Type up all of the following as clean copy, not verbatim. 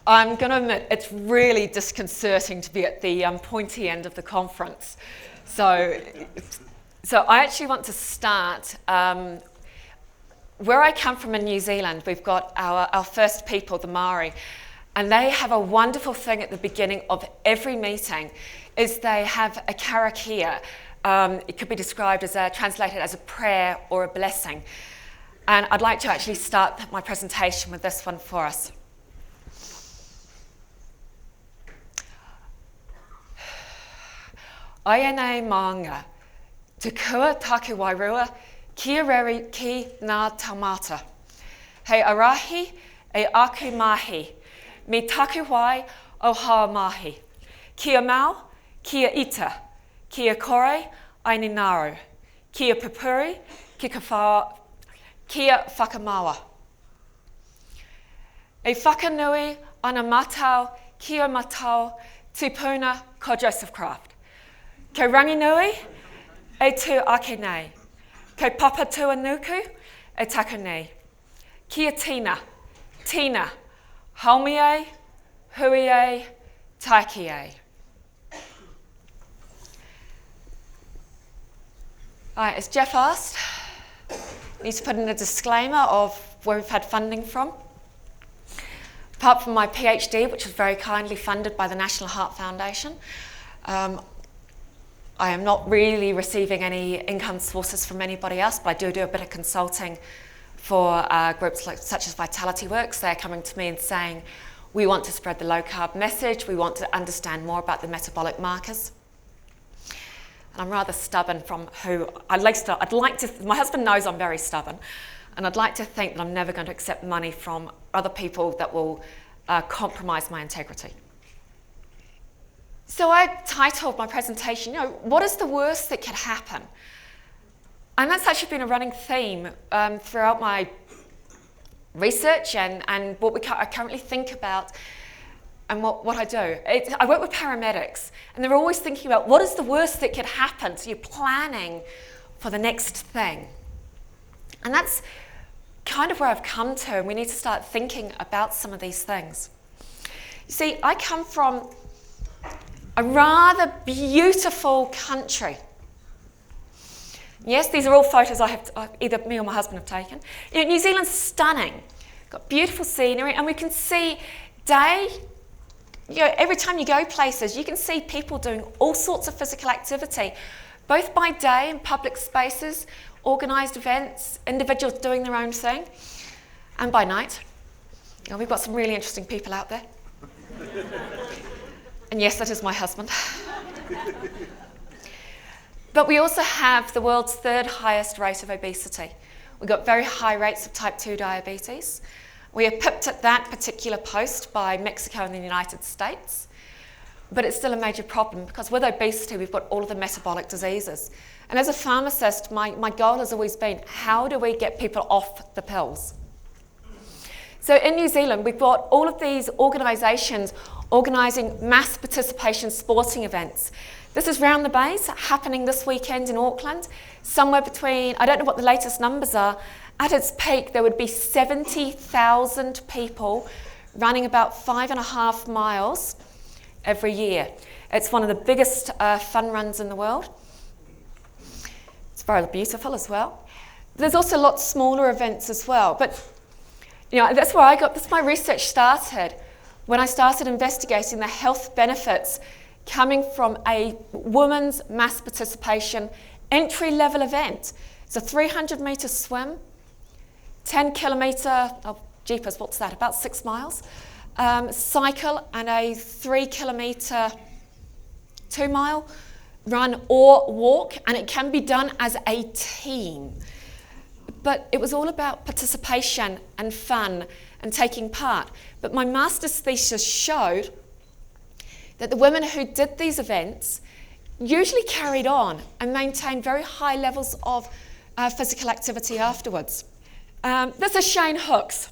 I'm going to admit it's really disconcerting to be at the pointy end of the conference. So I actually want to start where I come from in New Zealand. We've got our first people, the Maori, and they have a wonderful thing at the beginning of every meeting, is they have a karakia. It could be described as translated as a prayer or a blessing. And I'd like to actually start my presentation with this one for us. Aia maanga, te kua take wairua, kia reri ki ngā taumata. Hei arahi e aku mahi, me take wai o hao mahi. Kia mau, kia ita, kia kore, aini naru. Kia pupuri, kia whakamawa. E whakanui ana matau, kia matau, tupuna ko Joseph Kraft. Ko rangi nui, e tu ake nei. Ko papa tua nuku, e taku nei. Kia tina, tina, haumi e, hui e, taiki e. Alright, as Jeff asked, need to put in a disclaimer of where we've had funding from. Apart from my PhD, which was very kindly funded by the National Heart Foundation, I am not really receiving any income sources from anybody else, but I do a bit of consulting for groups such as Vitality Works. They're coming to me and saying, we want to spread the low carb message, we want to understand more about the metabolic markers. And I'm rather stubborn from who, my husband knows I'm very stubborn, and I'd like to think that I'm never going to accept money from other people that will compromise my integrity. So I titled my presentation, what is the worst that could happen? And that's actually been a running theme throughout my research and what I currently think about and what I do. I work with paramedics, and they're always thinking about what is the worst that could happen, so you're planning for the next thing. And that's kind of where I've come to, and we need to start thinking about some of these things. You see, I come from a rather beautiful country. Yes, these are all photos either me or my husband have taken. New Zealand's stunning, got beautiful scenery, and we can see every time you go places, you can see people doing all sorts of physical activity, both by day in public spaces, organised events, individuals doing their own thing, and by night. We've got some really interesting people out there. And yes, that is my husband. But we also have the world's third highest rate of obesity. We've got very high rates of type 2 diabetes. We are pipped at that particular post by Mexico and the United States. But it's still a major problem because with obesity, we've got all of the metabolic diseases. And as a pharmacist, my goal has always been, how do we get people off the pills? So in New Zealand, we've got all of these organisations organising mass participation sporting events. This is Round the Bays, happening this weekend in Auckland. Somewhere between, I don't know what the latest numbers are, at its peak there would be 70,000 people running about 5.5 miles every year. It's one of the biggest fun runs in the world. It's very beautiful as well. There's also lots smaller events as well, but that's where that's my research started. When I started investigating the health benefits coming from a women's mass participation entry-level event. It's a 300-metre swim, 10-kilometre, oh jeepers, what's that, about 6 miles, cycle, and a 3-kilometre, 2-mile run or walk, and it can be done as a team. But it was all about participation and fun and taking part. But my master's thesis showed that the women who did these events usually carried on and maintained very high levels of physical activity afterwards. This is Shane Hooks.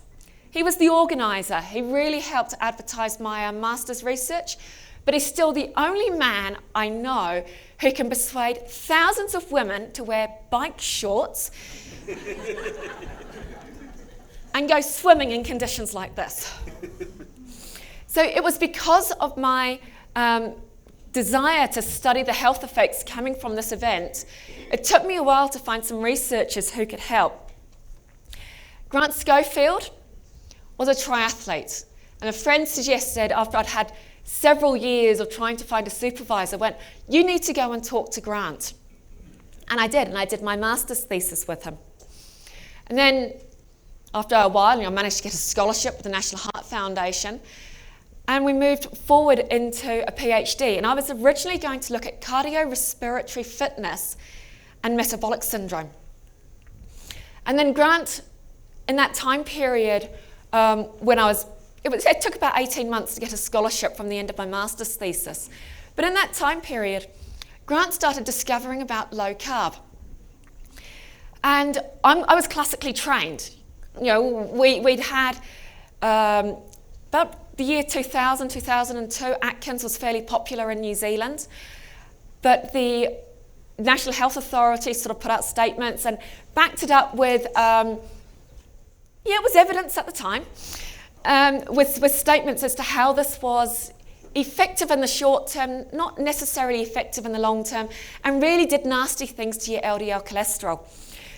He was the organiser. He really helped advertise my master's research, but he's still the only man I know who can persuade thousands of women to wear bike shorts and go swimming in conditions like this. So it was because of my desire to study the health effects coming from this event. It took me a while to find some researchers who could help. Grant Schofield was a triathlete, and a friend suggested, after I'd had several years of trying to find a supervisor, went, you need to go and talk to Grant. And I did my master's thesis with him. And then after a while, I managed to get a scholarship with the National Heart Foundation, and we moved forward into a PhD. And I was originally going to look at cardiorespiratory fitness and metabolic syndrome. And then Grant, in that time period, it took about 18 months to get a scholarship from the end of my master's thesis. But in that time period, Grant started discovering about low carb. And I was classically trained. We'd had about the year 2000, 2002, Atkins was fairly popular in New Zealand. But the National Health Authority sort of put out statements and backed it up with, it was evidence at the time, with statements as to how this was effective in the short term, not necessarily effective in the long term, and really did nasty things to your LDL cholesterol.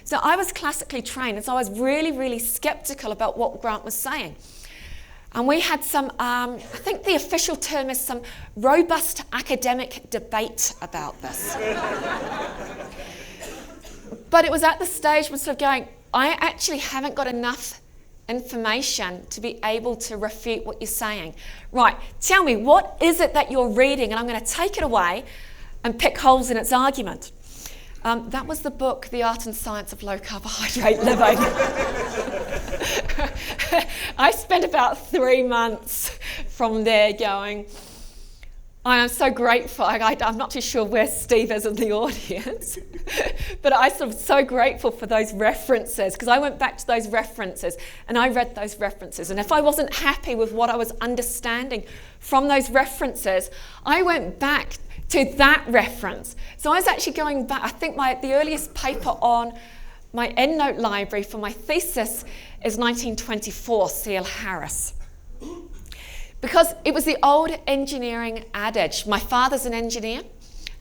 So I was classically trained, and so I was really, really skeptical about what Grant was saying. And we had some, I think the official term is some robust academic debate about this. But it was at the stage where sort of going, I actually haven't got enough information to be able to refute what you're saying. Right, tell me, what is it that you're reading? And I'm going to take it away and pick holes in its argument. That was the book, The Art and Science of Low Carbohydrate Living. I spent about 3 months from there going, I am so grateful. I'm not too sure where Steve is in the audience, but I'm so grateful for those references, because I went back to those references and I read those references. And if I wasn't happy with what I was understanding from those references, I went back to that reference. So I was actually going back. I think the earliest paper on my EndNote library for my thesis is 1924, C.L. Harris. Because it was the old engineering adage. My father's an engineer,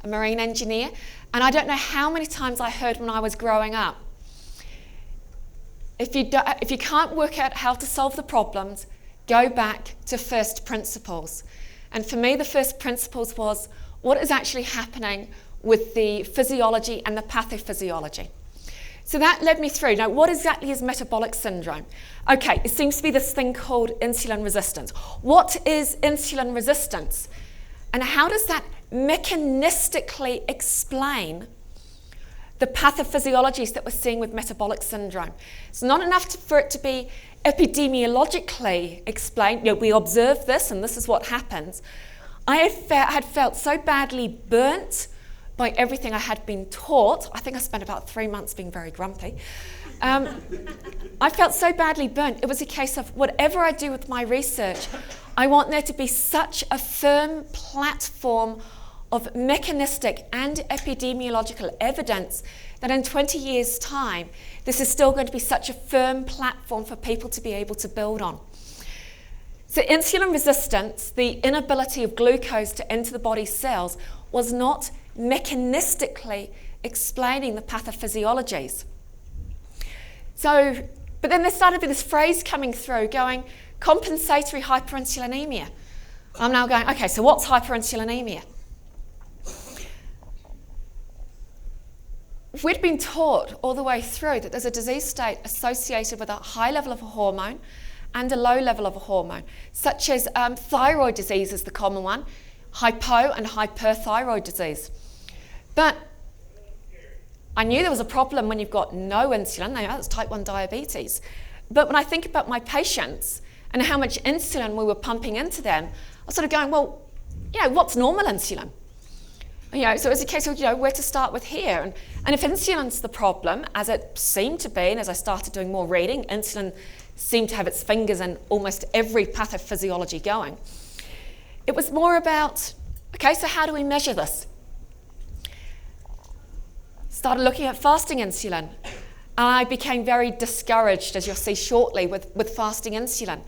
a marine engineer, and I don't know how many times I heard when I was growing up, if you can't work out how to solve the problems, go back to first principles. And for me, the first principles was what is actually happening with the physiology and the pathophysiology. So that led me through. Now, what exactly is metabolic syndrome? Okay, it seems to be this thing called insulin resistance. What is insulin resistance? And how does that mechanistically explain the pathophysiologies that we're seeing with metabolic syndrome? It's not enough for it to be epidemiologically explained. We observe this and this is what happens. I had felt so badly burnt by everything I had been taught. I think I spent about 3 months being very grumpy. I felt so badly burnt. It was a case of whatever I do with my research, I want there to be such a firm platform of mechanistic and epidemiological evidence that in 20 years' time, this is still going to be such a firm platform for people to be able to build on. So insulin resistance, the inability of glucose to enter the body's cells, was not mechanistically explaining the pathophysiologies. But then there started to be this phrase coming through going, compensatory hyperinsulinemia. I'm now going, okay, so what's hyperinsulinemia? We'd been taught all the way through that there's a disease state associated with a high level of a hormone and a low level of a hormone, such as thyroid disease is the common one, hypo and hyperthyroid disease. But I knew there was a problem when you've got no insulin. That's type 1 diabetes. But when I think about my patients and how much insulin we were pumping into them, I was sort of going, well, what's normal insulin? So it's a case of, where to start with here. And if insulin's the problem, as it seemed to be, and as I started doing more reading, insulin seemed to have its fingers in almost every pathophysiology going. It was more about, okay, so how do we measure this? Started looking at fasting insulin. And I became very discouraged, as you'll see shortly, with fasting insulin.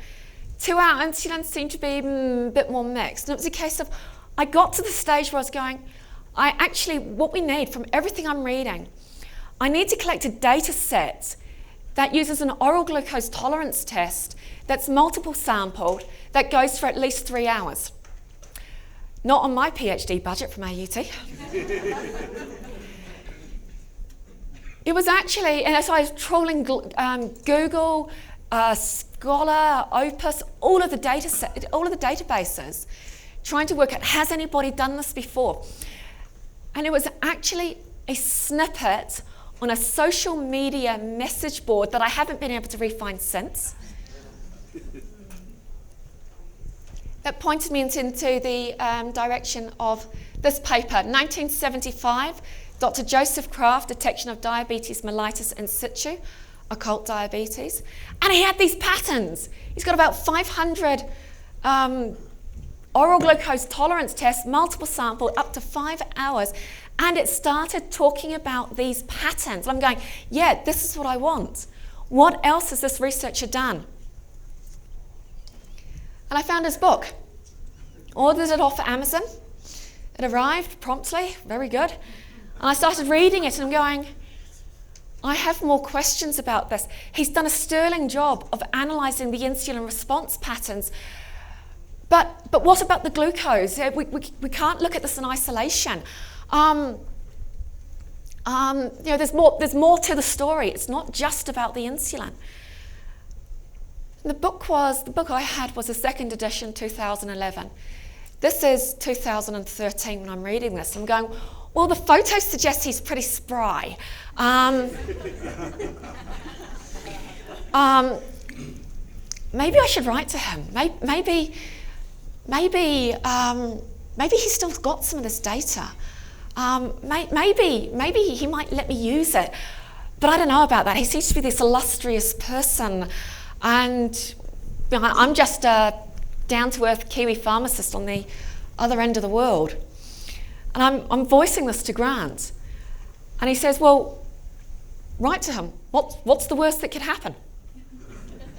2-hour insulin seemed to be a bit more mixed. And it was a case of, I got to the stage where I was going, what we need from everything I'm reading, I need to collect a data set that uses an oral glucose tolerance test that's multiple sampled, that goes for at least 3 hours. Not on my PhD budget from AUT. It was actually, and so I was trawling Google, Scholar, Opus, all of the databases, trying to work out, has anybody done this before? And it was actually a snippet on a social media message board that I haven't been able to refine since. That pointed me into the direction of this paper, 1975, Dr. Joseph Kraft, Detection of Diabetes Mellitus in Situ, Occult Diabetes. And he had these patterns. He's got about 500 oral glucose tolerance tests, multiple sample, up to 5 hours. And it started talking about these patterns. I'm going, yeah, this is what I want. What else has this researcher done? And I found his book. Ordered it off Amazon. It arrived promptly, very good. And I started reading it and I'm going, I have more questions about this. He's done a sterling job of analysing the insulin response patterns. But what about the glucose? We can't look at this in isolation. There's more to the story. It's not just about the insulin. The book I had was a second edition, 2011. This is 2013 when I'm reading this. I'm going, well, the photos suggest he's pretty spry. Maybe I should write to him. Maybe he's still got some of this data. Maybe he might let me use it. But I don't know about that. He seems to be this illustrious person. And I'm just a down-to-earth Kiwi pharmacist on the other end of the world. And I'm voicing this to Grant. And he says, well, write to him. What's the worst that could happen?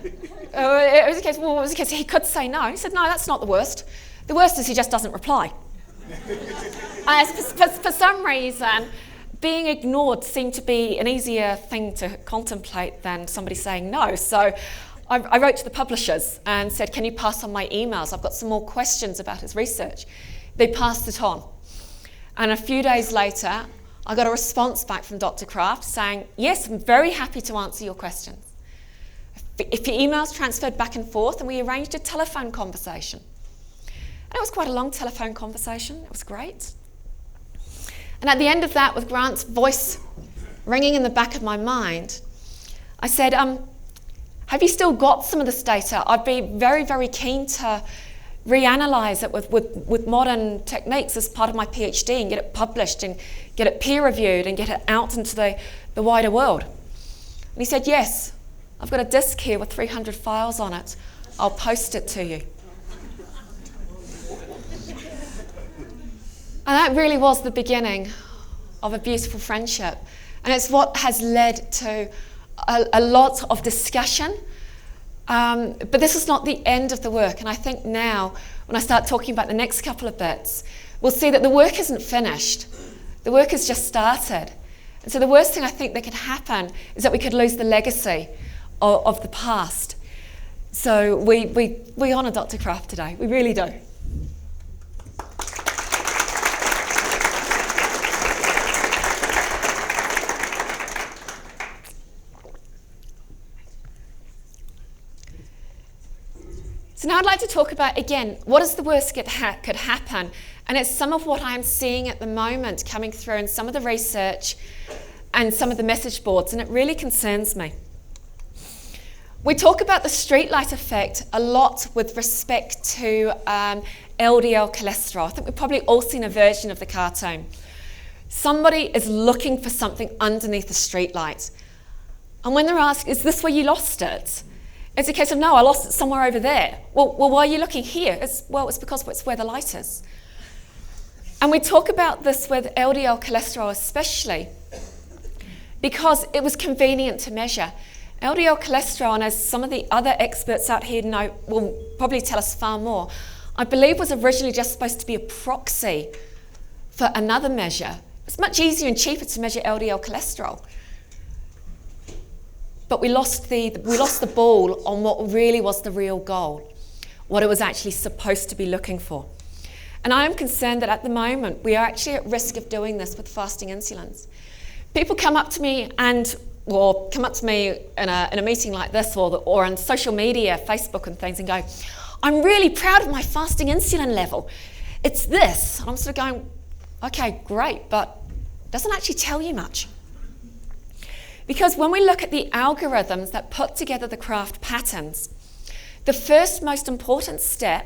It was the case, he could say no. He said, no, that's not the worst. The worst is he just doesn't reply. For some reason, being ignored seemed to be an easier thing to contemplate than somebody saying no. So I wrote to the publishers and said, can you pass on my emails? I've got some more questions about his research. They passed it on. And a few days later, I got a response back from Dr. Kraft saying, yes, I'm very happy to answer your questions. If your emails transferred back and forth, and we arranged a telephone conversation. And it was quite a long telephone conversation. It was great. And at the end of that, with Grant's voice ringing in the back of my mind, I said, have you still got some of this data? I'd be very, very keen to reanalyze it with modern techniques as part of my PhD and get it published and get it peer-reviewed and get it out into the wider world. And he said, yes, I've got a disk here with 300 files on it. I'll post it to you. And that really was the beginning of a beautiful friendship. And it's what has led to a lot of discussion. But this is not the end of the work. And I think now, when I start talking about the next couple of bits, we'll see that the work isn't finished. The work has just started. And so the worst thing I think that could happen is that we could lose the legacy of the past. So we honour Dr. Kraft today. We really do. So now I'd like to talk about, again, what is the worst that could happen? And it's some of what I'm seeing at the moment coming through in some of the research and some of the message boards, and it really concerns me. We talk about the streetlight effect a lot with respect to LDL cholesterol. I think we've probably all seen a version of the cartoon. Somebody is looking for something underneath the streetlight. And when they're asked, is this where you lost it? It's a case of, no, I lost it somewhere over there. Well, why are you looking here? It's because it's where the light is. And we talk about this with LDL cholesterol especially because it was convenient to measure. LDL cholesterol, and as some of the other experts out here know, will probably tell us far more, I believe was originally just supposed to be a proxy for another measure. It's much easier and cheaper to measure LDL cholesterol. But we lost the ball on what really was the real goal, what it was actually supposed to be looking for. And I am concerned that at the moment we are actually at risk of doing this with fasting insulins. People come up to me in a meeting like this or on social media, Facebook and things, and go, I'm really proud of my fasting insulin level. It's this. And I'm sort of going, okay, great, but it doesn't actually tell you much. Because when we look at the algorithms that put together the Kraft patterns, the first most important step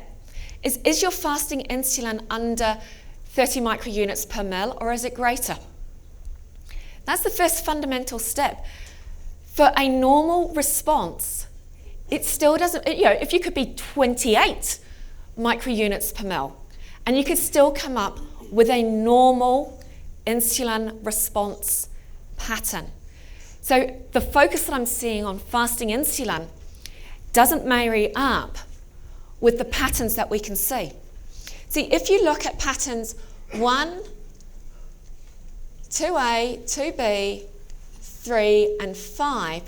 is your fasting insulin under 30 microunits per mil, or is it greater? That's the first fundamental step. For a normal response, it still doesn't, if you could be 28 microunits per mil, and you could still come up with a normal insulin response pattern. So the focus that I'm seeing on fasting insulin doesn't marry up with the patterns that we can see. See, if you look at patterns 1, 2A, 2B, 3, and 5,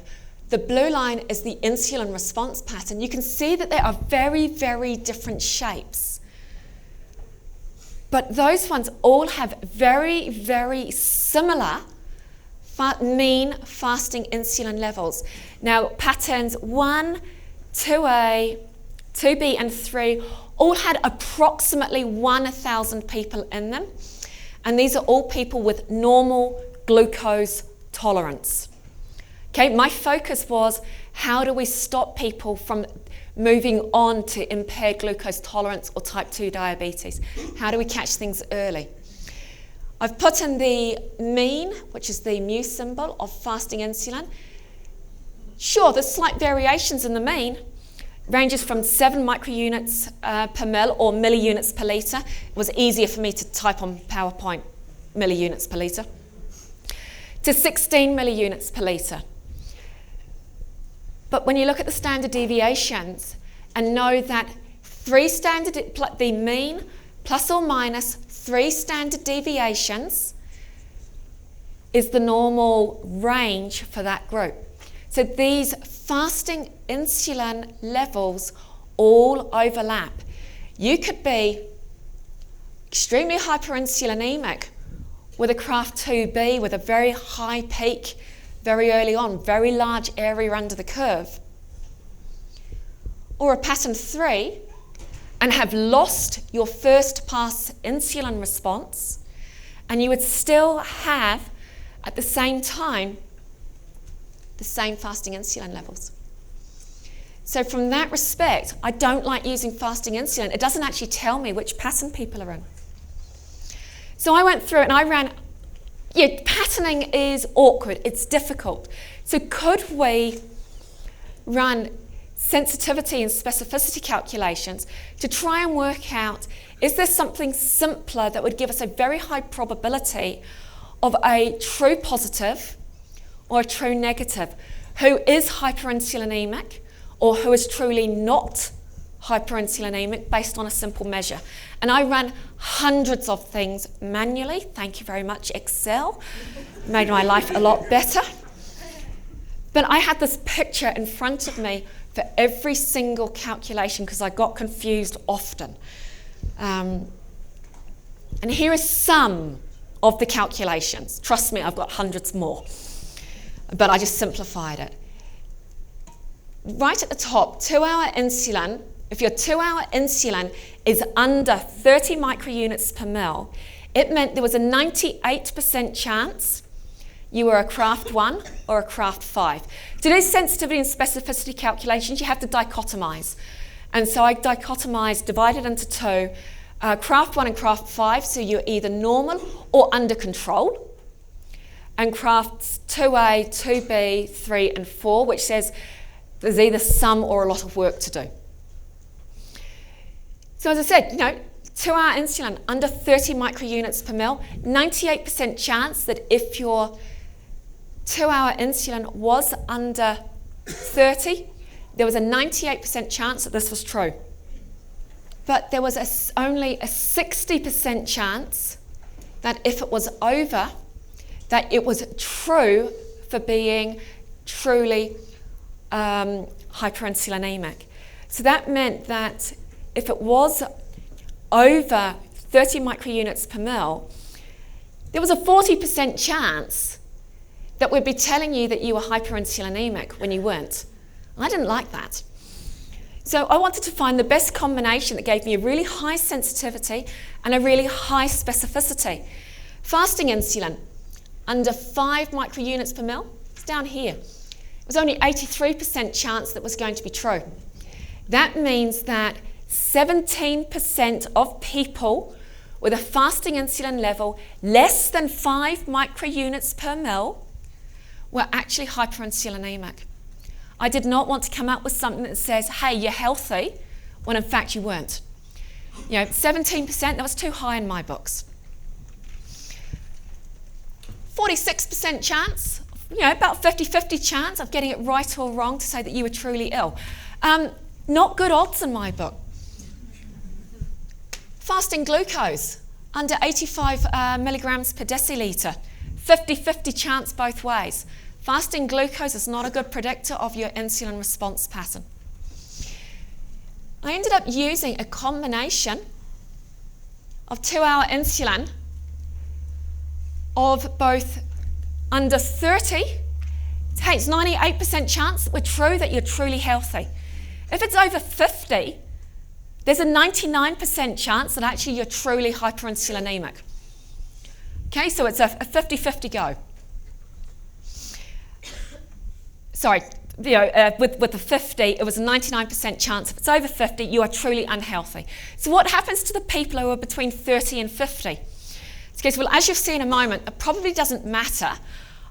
the blue line is the insulin response pattern. You can see that they are very, very different shapes. But those ones all have very, very similar mean fasting insulin levels. Now, patterns 1, 2A, 2B, and 3 all had approximately 1,000 people in them. And these are all people with normal glucose tolerance. Okay, my focus was, how do we stop people from moving on to impaired glucose tolerance or type 2 diabetes? How do we catch things early? I've put in the mean, which is the mu symbol of fasting insulin. Sure, there's slight variations in the mean. Ranges from 7 microunits per mil or milliunits per litre. It was easier for me to type on PowerPoint milliunits per litre. To 16 milliunits per litre. But when you look at the standard deviations and know that the mean plus or minus 3 standard deviations is the normal range for that group. So these fasting insulin levels all overlap. You could be extremely hyperinsulinemic with a Kraft 2B with a very high peak very early on, very large area under the curve. Or a pattern 3 and have lost your first pass insulin response, and you would still have at the same time the same fasting insulin levels. So from that respect, I don't like using fasting insulin. It doesn't actually tell me which pattern people are in. So I went through it and I ran, patterning is awkward, it's difficult. So could we run sensitivity and specificity calculations to try and work out, is there something simpler that would give us a very high probability of a true positive or a true negative, who is hyperinsulinemic or who is truly not hyperinsulinemic based on a simple measure. And I ran hundreds of things manually. Thank you very much, Excel. Made my life a lot better. But I had this picture in front of me for every single calculation because I got confused often. And here is some of the calculations. Trust me, I've got hundreds more. But I just simplified it. Right at the top, 2-hour insulin, if your 2-hour insulin is under 30 microunits per mil, it meant there was a 98% chance you were a Kraft 1 or a Kraft 5. To do sensitivity and specificity calculations, you have to dichotomize. And so I dichotomized, divided into 2, Kraft 1 and Kraft 5, so you're either normal or under control. And Krafts 2A, 2B, 3, and 4, which says there's either some or a lot of work to do. So as I said, 2-hour insulin under 30 microunits per mil, 98% chance that if your 2-hour insulin was under 30, there was a 98% chance that this was true. But there was only a 60% chance that if it was over, that it was true for being truly hyperinsulinemic. So that meant that if it was over 30 microunits per mil, there was a 40% chance that we'd be telling you that you were hyperinsulinemic when you weren't. And I didn't like that. So I wanted to find the best combination that gave me a really high sensitivity and a really high specificity. Fasting insulin, under 5 microunits per mil, it's down here. It was only 83% chance that was going to be true. That means that 17% of people with a fasting insulin level less than 5 microunits per mil were actually hyperinsulinemic. I did not want to come up with something that says, hey, you're healthy, when in fact you weren't. 17%, that was too high in my books. 46% chance, about 50-50 chance of getting it right or wrong to say that you were truly ill. Not good odds in my book. Fasting glucose, under 85 milligrams per decilitre, 50-50 chance both ways. Fasting glucose is not a good predictor of your insulin response pattern. I ended up using a combination of 2-hour insulin of both under 30, it's 98% chance that we're true that you're truly healthy. If it's over 50, there's a 99% chance that actually you're truly hyperinsulinemic. Okay, so it's a 50-50 go. Sorry, with the 50, it was a 99% chance. If it's over 50, you are truly unhealthy. So what happens to the people who are between 30 and 50? Okay, well, as you'll see in a moment, it probably doesn't matter.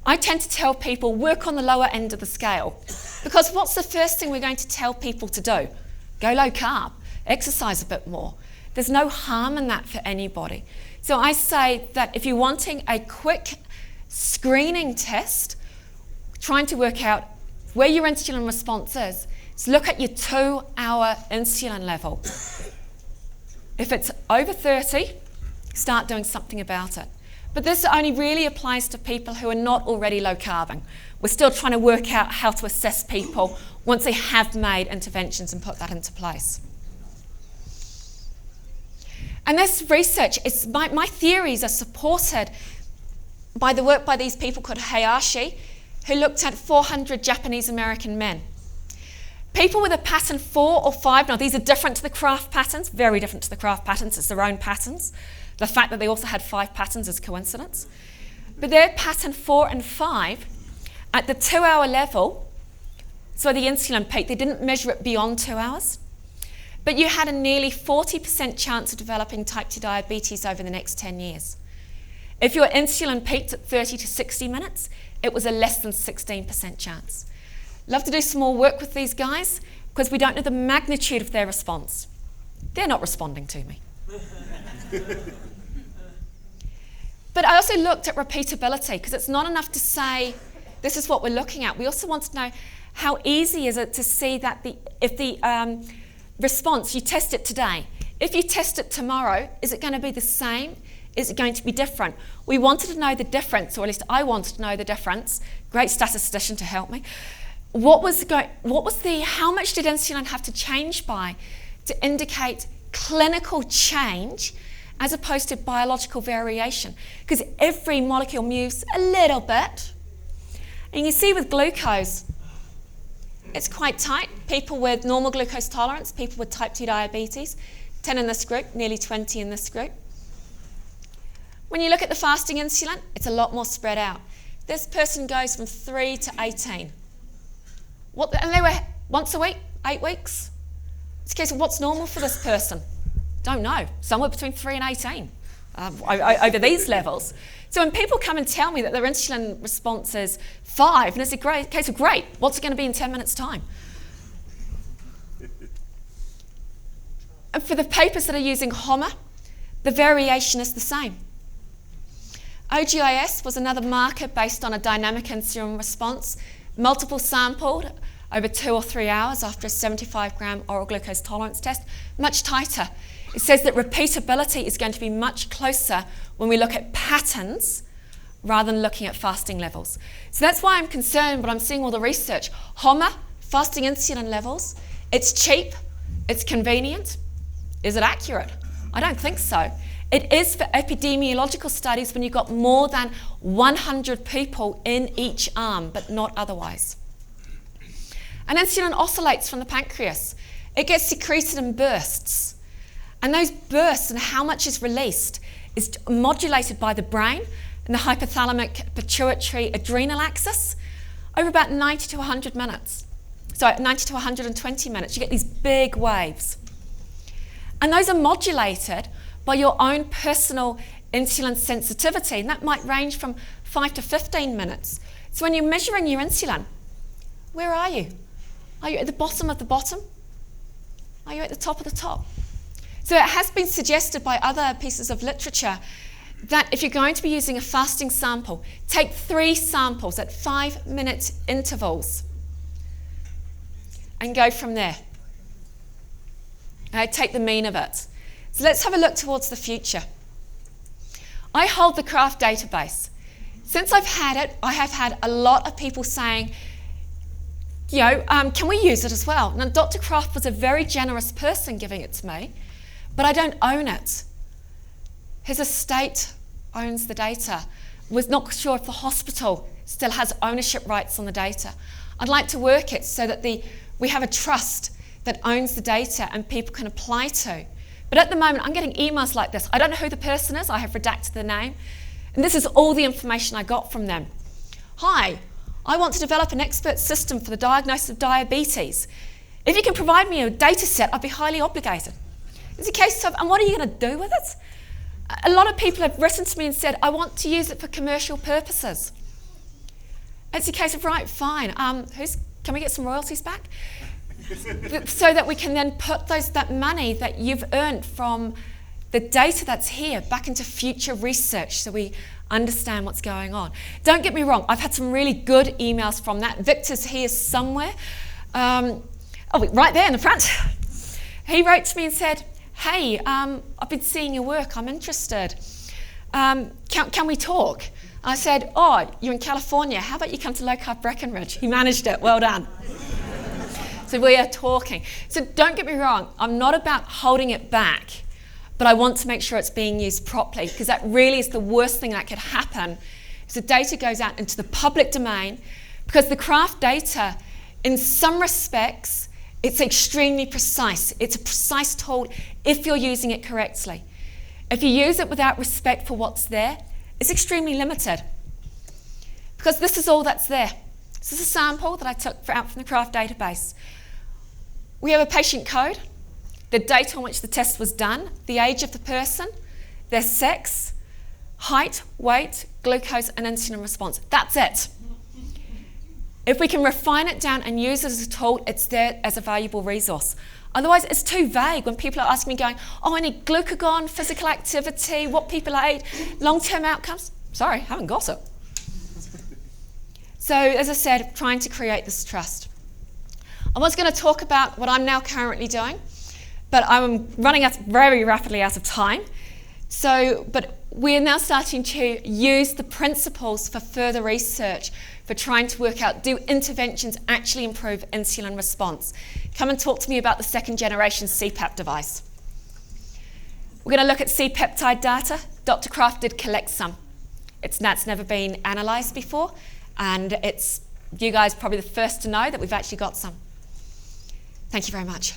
I tend to tell people, work on the lower end of the scale. Because what's the first thing we're going to tell people to do? Go low carb, exercise a bit more. There's no harm in that for anybody. So I say that if you're wanting a quick screening test, trying to work out where your insulin response is look at your 2-hour insulin level. If it's over 30, start doing something about it. But this only really applies to people who are not already low carbing. We're still trying to work out how to assess people once they have made interventions and put that into place. And this research, my theories are supported by the work by these people called Hayashi, who looked at 400 Japanese American men. People with a pattern 4 or 5, now these are different to the Kraft patterns, very different to the Kraft patterns, it's their own patterns. The fact that they also had 5 patterns is coincidence. But their pattern 4 and 5, at the 2-hour level, so the insulin peak, they didn't measure it beyond 2 hours, but you had a nearly 40% chance of developing type 2 diabetes over the next 10 years. If your insulin peaked at 30 to 60 minutes, it was a less than 16% chance. Love to do some more work with these guys because we don't know the magnitude of their response. They're not responding to me. But I also looked at repeatability because it's not enough to say this is what we're looking at. We also want to know how easy is it to see that if the response, you test it today. If you test it tomorrow, is it going to be the same? Is it going to be different? We wanted to know the difference, or at least I wanted to know the difference. Great statistician to help me. How much did insulin have to change by to indicate clinical change as opposed to biological variation? Because every molecule moves a little bit. And you see with glucose, it's quite tight. People with normal glucose tolerance, people with type 2 diabetes, 10 in this group, nearly 20 in this group. When you look at the fasting insulin, it's a lot more spread out. This person goes from 3 to 18. And they were once a week, 8 weeks. It's a case of what's normal for this person? Don't know. Somewhere between 3 and 18 over these levels. So when people come and tell me that their insulin response is 5, and it's a great case of great, what's it going to be in 10 minutes' time? And for the papers that are using HOMA, the variation is the same. OGIS was another marker based on a dynamic insulin response, multiple sampled, over 2 or 3 hours after a 75-gram oral glucose tolerance test, much tighter. It says that repeatability is going to be much closer when we look at patterns rather than looking at fasting levels. So that's why I'm concerned, but I'm seeing all the research. HOMA, fasting insulin levels, it's cheap, it's convenient. Is it accurate? I don't think so. It is for epidemiological studies when you've got more than 100 people in each arm, but not otherwise. And insulin oscillates from the pancreas. It gets secreted in bursts. And those bursts and how much is released is modulated by the brain and the hypothalamic pituitary adrenal axis over about 90 to 100 minutes. So 90 to 120 minutes, you get these big waves. And those are modulated by your own personal insulin sensitivity, and that might range from 5 to 15 minutes. So when you're measuring your insulin, where are you? Are you at the bottom of the bottom? Are you at the top of the top? So it has been suggested by other pieces of literature that if you're going to be using a fasting sample, take 3 samples at 5-minute intervals and go from there. Take the mean of it. So let's have a look towards the future. I hold the Kraft database. Since I've had it, I have had a lot of people saying, can we use it as well? Now, Dr. Kraft was a very generous person giving it to me, but I don't own it. His estate owns the data. Was not sure if the hospital still has ownership rights on the data. I'd like to work it so that we have a trust that owns the data and people can apply to. But at the moment, I'm getting emails like this. I don't know who the person is. I have redacted the name. And this is all the information I got from them. Hi, I want to develop an expert system for the diagnosis of diabetes. If you can provide me a data set, I'd be highly obligated. It's a case of, and what are you going to do with it? A lot of people have written to me and said, I want to use it for commercial purposes. It's a case of, right, fine. Can we get some royalties back? So that we can then put that money that you've earned from the data that's here back into future research so we understand what's going on. Don't get me wrong, I've had some really good emails from that. Victor's here somewhere. Right there in the front. He wrote to me and said, hey, I've been seeing your work, I'm interested. Can we talk? I said, you're in California, how about you come to Low Carb Breckenridge? He managed it, well done. So we are talking. So don't get me wrong, I'm not about holding it back, but I want to make sure it's being used properly, because that really is the worst thing that could happen if the data goes out into the public domain, because the Kraft data, in some respects, it's extremely precise. It's a precise tool if you're using it correctly. If you use it without respect for what's there, it's extremely limited, because this is all that's there. This is a sample that I took out from the Kraft database. We have a patient code, the date on which the test was done, the age of the person, their sex, height, weight, glucose, and insulin response. That's it. If we can refine it down and use it as a tool, it's there as a valuable resource. Otherwise, it's too vague when people are asking me going, I need glucagon, physical activity, what people ate, long-term outcomes. Sorry, haven't got it. So, as I said, trying to create this trust. I was going to talk about what I'm now currently doing, but I'm running very rapidly out of time. But we're now starting to use the principles for further research for trying to work out, do interventions actually improve insulin response? Come and talk to me about the 2nd generation CPAP device. We're going to look at C-peptide data. Dr. Kraft did collect some. That's never been analysed before, and you guys probably the first to know that we've actually got some. Thank you very much.